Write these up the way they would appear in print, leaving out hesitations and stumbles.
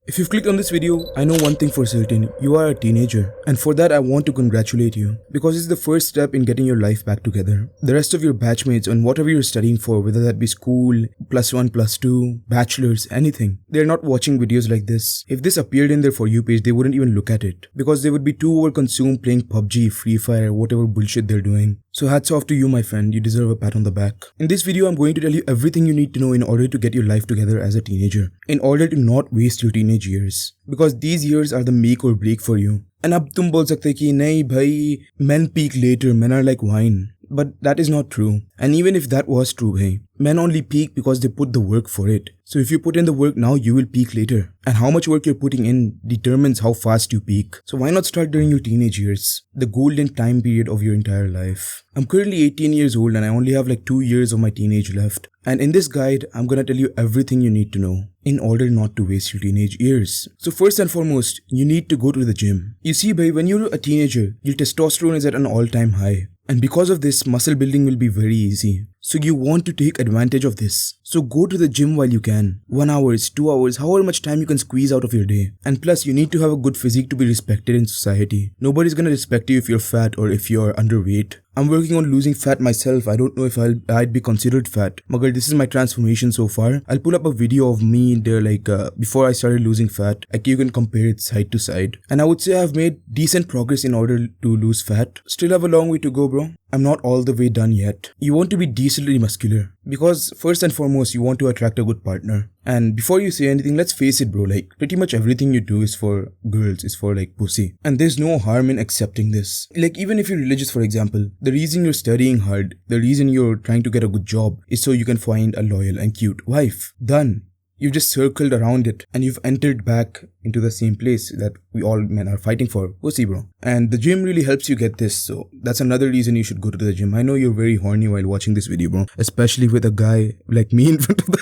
If you've clicked on this video, I know one thing for certain, you are a teenager, and for that I want to congratulate you, because it's the first step in getting your life back together. The rest of your batchmates on whatever you're studying for, whether that be school, +1, +2, bachelors, anything, they're not watching videos like this. If this appeared in their For You page, they wouldn't even look at it, because they would be too overconsumed playing PUBG, Free Fire, whatever bullshit they're doing. So hats off to you, my friend, you deserve a pat on the back. In this video, I'm going to tell you everything you need to know in order to get your life together as a teenager, in order to not waste your teenage years. Because these years are the make or break for you. And अब तुम बोल सकते कि नहीं भाई, men peak later, men are like wine. But that is not true. And even if that was true, hey, men only peak because they put the work for it. So if you put in the work now, you will peak later. And how much work you're putting in determines how fast you peak. So why not start during your teenage years? The golden time period of your entire life. I'm currently 18 years old and I only have like 2 years of my teenage left. And in this guide, I'm gonna tell you everything you need to know in order not to waste your teenage years. So first and foremost, you need to go to the gym. You see, bhai, when you're a teenager, your testosterone is at an all-time high. And because of this, muscle building will be very easy. So you want to take advantage of this. So go to the gym while you can. 1 hour, 2 hours, however much time you can squeeze out of your day. And plus, you need to have a good physique to be respected in society. Nobody's gonna respect you if you're fat or if you're underweight. I'm working on losing fat myself. I don't know if I'd be considered fat. Magar, this is my transformation so far. I'll pull up a video of me there before I started losing fat. Like you can compare it side to side. And I would say I've made decent progress in order to lose fat. Still have a long way to go, bro. I'm not all the way done yet. You want to be decently muscular. Because first and foremost, you want to attract a good partner. And before you say anything, let's face it, bro, like pretty much everything you do is for girls, is for like pussy. And there's no harm in accepting this. Like even if you're religious, for example, the reason you're studying hard, the reason you're trying to get a good job is so you can find a loyal and cute wife. Done. You've just circled around it and you've entered back into the same place that we all men are fighting for. Pussy, bro. And the gym really helps you get this, so that's another reason you should go to the gym. I know you're very horny while watching this video, bro. Especially with a guy like me in front of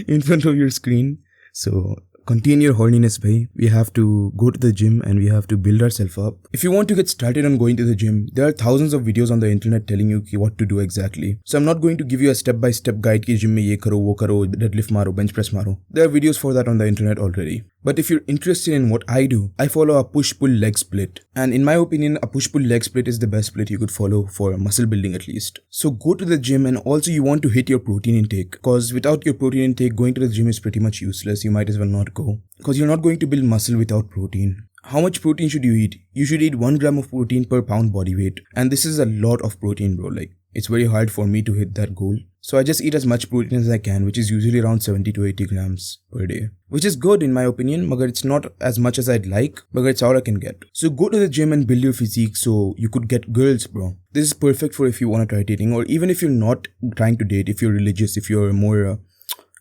in front of your screen. So contain your horniness, bhai. We have to go to the gym and we have to build ourselves up. If you want to get started on going to the gym, there are thousands of videos on the internet telling you what to do exactly. So I'm not going to give you a step-by-step guide ki gym mein ye karo, wo karo, deadlift maro, bench press maro. There are videos for that on the internet already. But if you're interested in what I do, I follow a push-pull leg split. And in my opinion, a push-pull leg split is the best split you could follow for muscle building at least. So go to the gym, and also you want to hit your protein intake. Because without your protein intake, going to the gym is pretty much useless. You might as well not go. Because you're not going to build muscle without protein. How much protein should you eat? You should eat 1 gram of protein per pound body weight. And this is a lot of protein, bro. Like, it's very hard for me to hit that goal. So I just eat as much protein as I can, which is usually around 70 to 80 grams per day. Which is good in my opinion, but it's not as much as I'd like, but it's all I can get. So go to the gym and build your physique so you could get girls, bro. This is perfect for if you want to try dating, or even if you're not trying to date, if you're religious, if you're more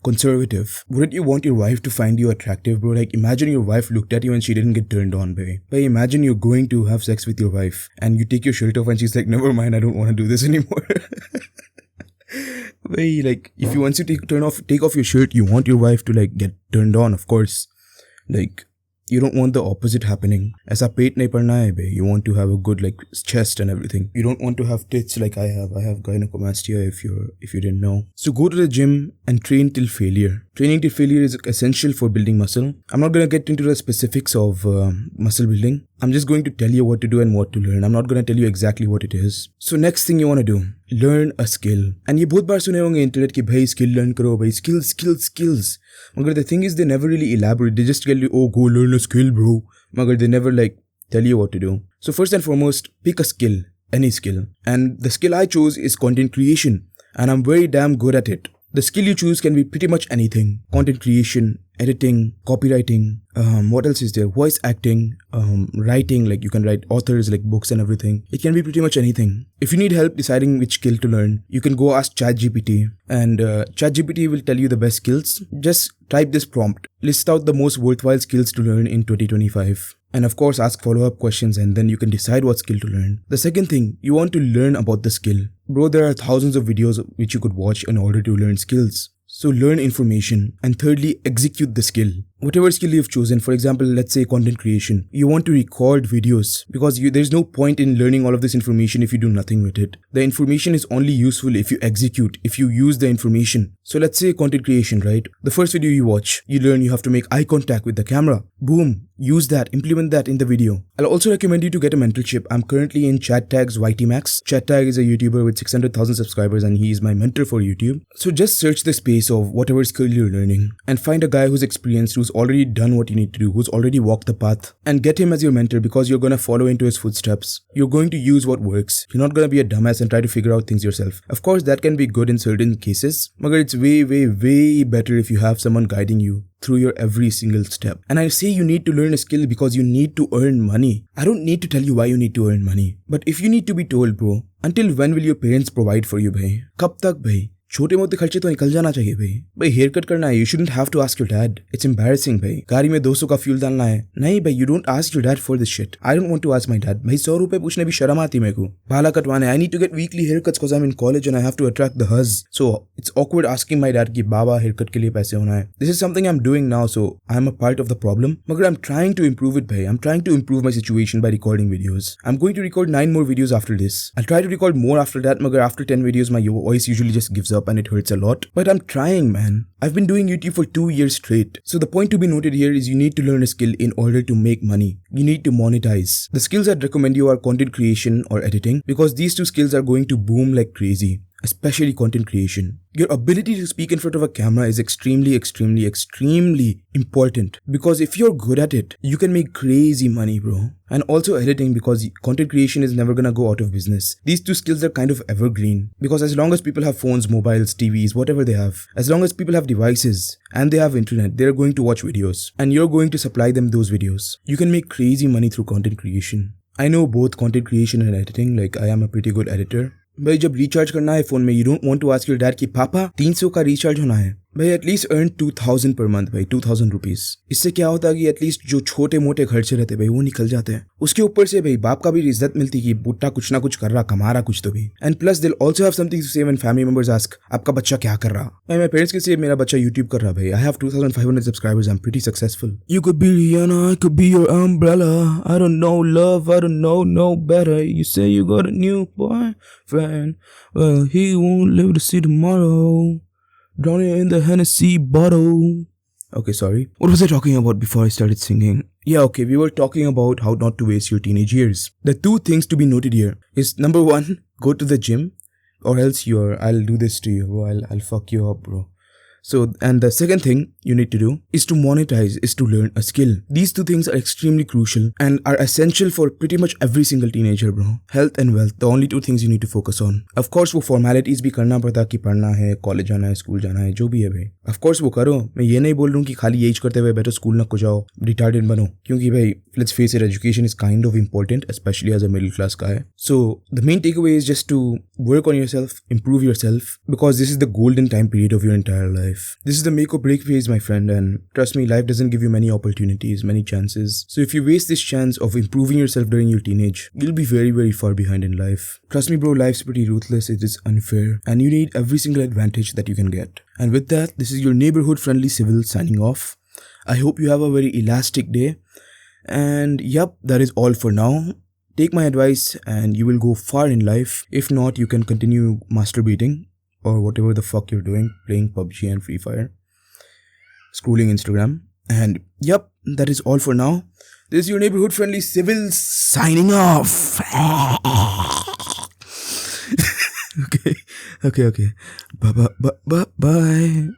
conservative. Wouldn't you want your wife to find you attractive, bro? Like imagine your wife looked at you and she didn't get turned on, babe. But imagine you're going to have sex with your wife and you take your shirt off and she's like, never mind, I don't want to do this anymore. Like if you want to take off your shirt, you want your wife to like get turned on, of course. Like you don't want the opposite happening. Aisa pet nahi padna hai, be. You want to have a good like chest and everything. You don't want to have tits like I have. I have gynecomastia if you didn't know. So go to the gym and train till failure. Training till failure is essential for building muscle. I'm not gonna get into the specifics of muscle building. I'm just going to tell you what to do and what to learn. I'm not gonna tell you exactly what it is. So next thing you wanna do, learn a skill. And ये बहुत बार सुने होंगे internet कि भाई skill learn करो, भाई skills. Magar the thing is they never really elaborate. They just tell you, oh, go learn a skill, bro. Magar they never like tell you what to do. So first and foremost, pick a skill, any skill. And the skill I chose is content creation. And I'm very damn good at it. The skill you choose can be pretty much anything. Content creation, editing, copywriting, what else is there? Voice acting, writing, like you can write authors like books and everything. It can be pretty much anything. If you need help deciding which skill to learn, you can go ask ChatGPT and ChatGPT will tell you the best skills. Just type this prompt. List out the most worthwhile skills to learn in 2025. And of course ask follow-up questions and then you can decide what skill to learn. The second thing, you want to learn about the skill. Bro, there are thousands of videos which you could watch in order to learn skills. So learn information. And thirdly, execute the skill. whatever skill you've chosen, for example, let's say content creation, you want to record videos because there's no point in learning all of this information if you do nothing with it. The information is only useful if you execute, if you use the information. So let's say content creation, right? The first video you watch, you learn you have to make eye contact with the camera. Boom. Use that, implement that in the video. I'll also recommend you to get a mentorship. I'm currently in ChatTag's YT Max. ChatTag is a YouTuber with 600,000 subscribers and he is my mentor for YouTube. So just search the space of whatever skill you're learning and find a guy who's experienced, who's already done what you need to do, who's already walked the path, and get him as your mentor because you're gonna follow into his footsteps. You're going to use what works. You're not gonna be a dumbass and try to figure out things yourself. Of course, that can be good in certain cases, but it's way better if you have someone guiding you through your every single step. And I say you need to learn a skill because you need to earn money. I don't need to tell you why you need to earn money. But if you need to be told, bro, until when will your parents provide for you, bhai? Kab tak, bhai? छोटे मोटे खर्चे तो निकल जाना चाहिए भाई hair cut करना है, you shouldn't have to ask your dad, it's embarrassing भाई. गाड़ी में 200 का फ्यूल डालना है, नहीं भाई, you don't ask your dad for this shit. I don't want to ask my dad. भाई 100 रुपए पूछने भी शर्म आती मेरे को. बाला कटवाने, I need to get weekly hair cuts because I am in college and I have to attract the hoes. So it's awkward asking my dad कि बाबा हेयर कट के लिए पैसे होना है. This is something I am doing now, so I am a part of the problem. मगर I am trying to improve it, भाई. I am trying to improve my situation by recording videos. I'm going to record 9 more videos after this. I'll try to record more after that, मगर after 10 videos my voice usually just gives up and it hurts a lot. But I'm trying, man. I've been doing YouTube for 2 years straight. So the point to be noted here is you need to learn a skill in order to make money. You need to monetize. The skills I'd recommend you are content creation or editing because these two skills are going to boom like crazy. Especially content creation. Your ability to speak in front of a camera is extremely important because if you're good at it, you can make crazy money, bro. And also editing because content creation is never gonna go out of business. These two skills are kind of evergreen because as long as people have phones, mobiles, TVs, whatever they have, as long as people have devices and they have internet, they're going to watch videos and you're going to supply them those videos. You can make crazy money through content creation. I know both content creation and editing, like I am a pretty good editor. भाई जब recharge करना है phone में, you don't want to ask your dad कि पापा 300 का recharge होना है. भाई एटलीस्ट अर्न 2000 पर मंथ, भाई 2000 रुपीज. इससे क्या होता है कि एटलीस्ट जो छोटे मोटे खर्चे रहते भाई वो निकल जाते हैं. उसके ऊपर से भाई बाप का भी इज्जत मिलती कि बुट्टा कुछ ना कुछ कर रहा, कमा रहा कुछ तो भी. एंड प्लस दिल ऑल्सो हैव समथिंग टू से व्हेन फैमिली मेंबर्स आस्क आपका बच्चा क्या कर रहा. भाई मेरे पेरेंट्स के से मेरा बच्चा यूट्यूब कर रहा. भाई I have 2500 subscribers, I am pretty successful. You could be Rihanna, I could be your umbrella. I don't know love, I don't know no better. You say you got a new boyfriend, well he won't live to see tomorrow. Drowning in the Hennessy bottle. Okay, sorry. What was I talking about before I started singing? Yeah, okay, we were talking about how not to waste your teenage years. The 2 things to be noted here is number 1, go to the gym or else I'll do this to you, bro. I'll fuck you up, bro. So, and the second thing you need to do is to monetize, is to learn a skill. These 2 things are extremely crucial and are essential for pretty much every single teenager, bro. Health and wealth, the only 2 things you need to focus on. Of course, वो formalities भी करना पड़ता कि पढ़ना है, college जाना है, school जाना है, जो भी है भाई. Of course वो करो. मैं ये नहीं बोल रहा हूँ कि खाली यही करते हुए बैठो स्कूल ना को जाओ, retarded बनो. क्योंकि भाई, let's face it, education is kind of important, especially as a middle class guy. So, the main takeaway is just to work on yourself, improve yourself, because this is the golden time period of your entire life. This is the make or break phase, my friend, and trust me, life doesn't give you many opportunities, many chances. So if you waste this chance of improving yourself during your teenage, you'll be very far behind in life. Trust me, bro, life's pretty ruthless, it is unfair, and you need every single advantage that you can get. And with that, this is your neighborhood friendly civil signing off. I hope you have a very elastic day. And yep, that is all for now. Take my advice and you will go far in life. If not, you can continue masturbating or whatever the fuck you're doing, playing PUBG and Free Fire, scrolling Instagram. And yep, that is all for now. This is your neighborhood friendly civil signing off. Okay. Bye.